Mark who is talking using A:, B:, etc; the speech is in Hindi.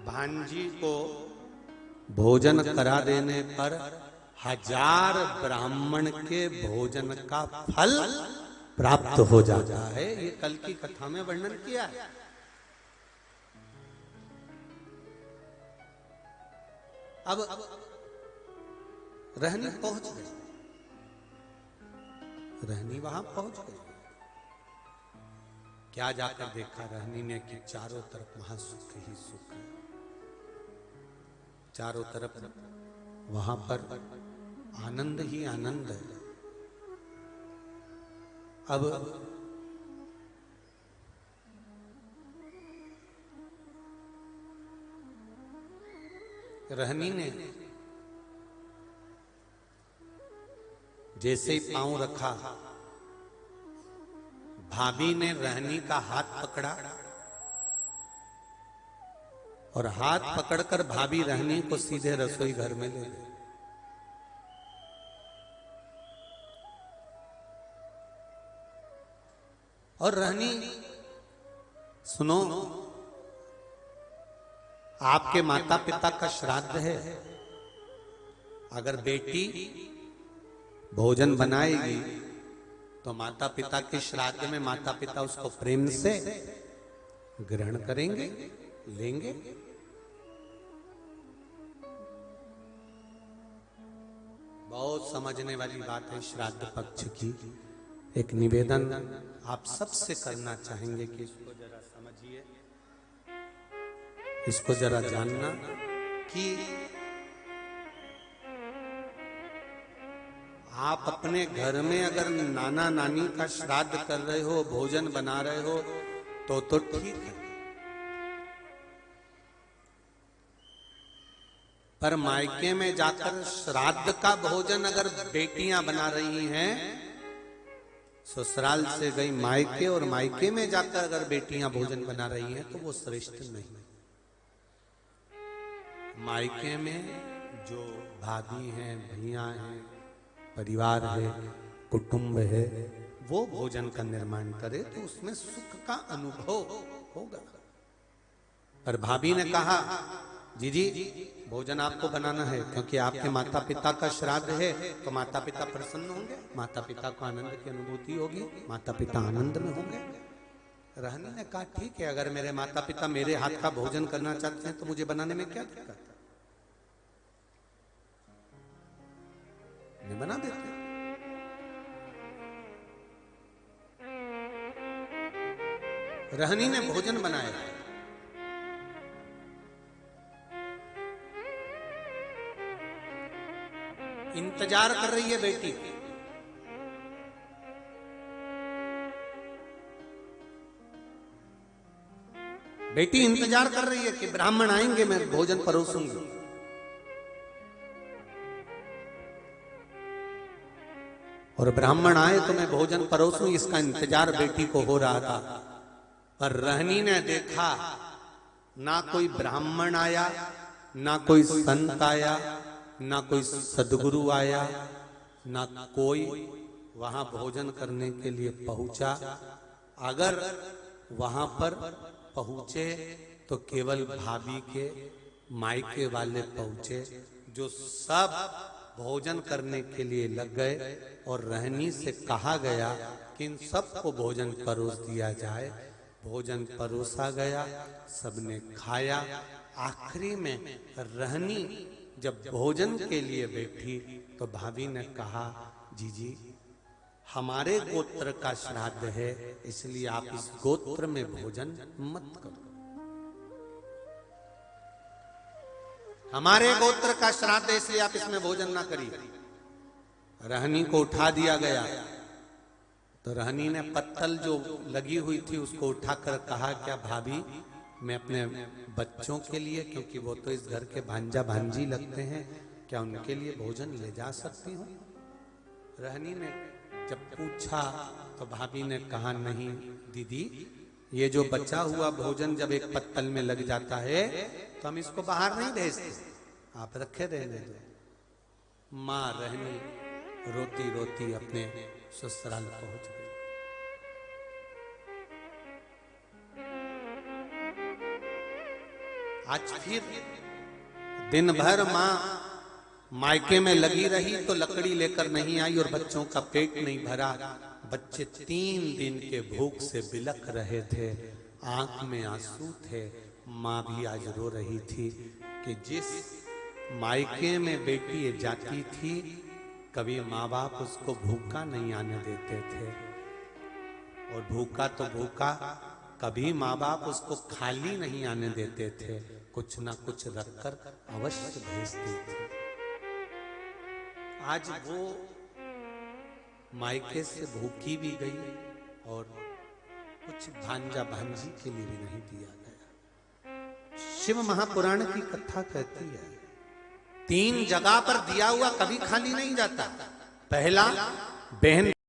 A: भांजी को भोजन करा देने पर 1000 ब्राह्मण के भोजन का फल प्राप्त हो जाता है। ये कल की कथा में वर्णन किया है। अब रहनी पहुंच गई, रहनी वहां पहुंच गई। क्या जाकर देखा रहनी ने कि चारों तरफ वहां सुख ही सुख है, चारों तरफ वहां पर आनंद ही आनंद है। अब रहनी ने जैसे ही पांव रखा, भाभी ने रहनी का हाथ पकड़ा और हाथ पकड़कर भाभी रहनी को सीधे रसोई घर में ले गई। और रहनी, सुनो, आपके माता पिता का श्राद्ध है, अगर बेटी भोजन बनाएगी तो माता पिता के श्राद्ध में माता पिता उसको प्रेम से ग्रहण करेंगे, लेंगे। बहुत समझने वाली बात है श्राद्ध पक्ष की। एक निवेदन आप सबसे करना चाहेंगे कि इसको जरा समझिए, इसको जरा जानना कि आप अपने घर में अगर नाना नानी का श्राद्ध कर रहे हो, भोजन बना रहे हो तो ठीक है, पर मायके में जाकर श्राद्ध का भोजन अगर बेटियां बना रही हैं, ससुराल से गई मायके और मायके में जाकर अगर बेटियां भोजन बना रही हैं तो वो श्रेष्ठ नहीं। मायके में जो भाभी हैं, भैया हैं, परिवार है, कुटुंब है, वो भोजन का निर्माण करे तो उसमें सुख का अनुभव होगा। पर भाभी ने कहा, जी भोजन आपको बनाना है क्योंकि आपके माता पिता का श्राद्ध है, तो माता पिता प्रसन्न होंगे, माता पिता को आनंद की अनुभूति होगी, माता पिता आनंद में होंगे। रहनी ने कहा ठीक है, अगर मेरे माता पिता मेरे हाथ का भोजन करना चाहते हैं तो मुझे बनाने में क्या दिक्कत है, मैं बना देते। रहनी ने भोजन बनाया, इंतजार कर रही है बेटी। बेटी इंतजार कर रही है कि ब्राह्मण आएंगे, मैं भोजन परोसूंगी। और ब्राह्मण आए तो मैं भोजन परोसूं, इसका इंतजार बेटी को हो रहा था। पर रहनी ने देखा ना कोई ब्राह्मण आया, ना कोई संत आया, ना कोई सदगुरु आया, ना कोई वहां भोजन करने के लिए पहुंचा। अगर वहां पर पहुंचे तो केवल भाभी के मायके वाले पहुंचे, जो सब भोजन करने के लिए लग गए। और रहनी से कहा गया कि इन सबको भोजन परोस दिया जाए। भोजन परोसा गया, सबने खाया। आखिरी में रहनी जब भोजन के लिए बैठी तो भाभी ने कहा, जी हमारे गोत्र का श्राद्ध है, इसलिए आप इस गोत्र में भोजन मत करो। हमारे गोत्र का श्राद्ध है, इसलिए आप इसमें भोजन ना करिए। रहनी को उठा दिया गया तो रहनी ने पत्तल जो लगी हुई थी उसको उठाकर कहा, क्या भाभी मैं अपने बच्चों के लिए, क्योंकि वो तो इस घर के भांजा भांजी लगते हैं, क्या उनके लिए भोजन ले जा सकती हूँ? रहनी ने जब पूछा तो भाभी ने कहा, नहीं दीदी, ये जो बचा हुआ भोजन जब एक पत्तल में लग जाता है तो हम इसको बाहर नहीं भेजते, आप रखे रहने दो। माँ रहनी रोती रोती अपने ससुराल पहुंच गई। आज फिर दिन भर माँ मायके में लगी रही तो लकड़ी लेकर नहीं आई और बच्चों का पेट नहीं भरा। बच्चे 3 दिन के भूख से बिलख रहे थे, आंख में आंसू थे। माँ भी आज रो रही थी कि जिस मायके में बेटी जाती थी, कभी माँ बाप उसको भूखा नहीं आने देते थे, और भूखा तो भूखा, कभी माँ बाप उसको खाली नहीं आने देते थे, कुछ ना कुछ रखकर अवश्य भेजते थे। आज वो मायके से भूखी भी गई और कुछ भांजा भांजी के लिए भी नहीं दिया गया। शिव महापुराण की कथा कहती है 3 जगह पर दिया हुआ कभी खाली नहीं जाता। पहला, बहन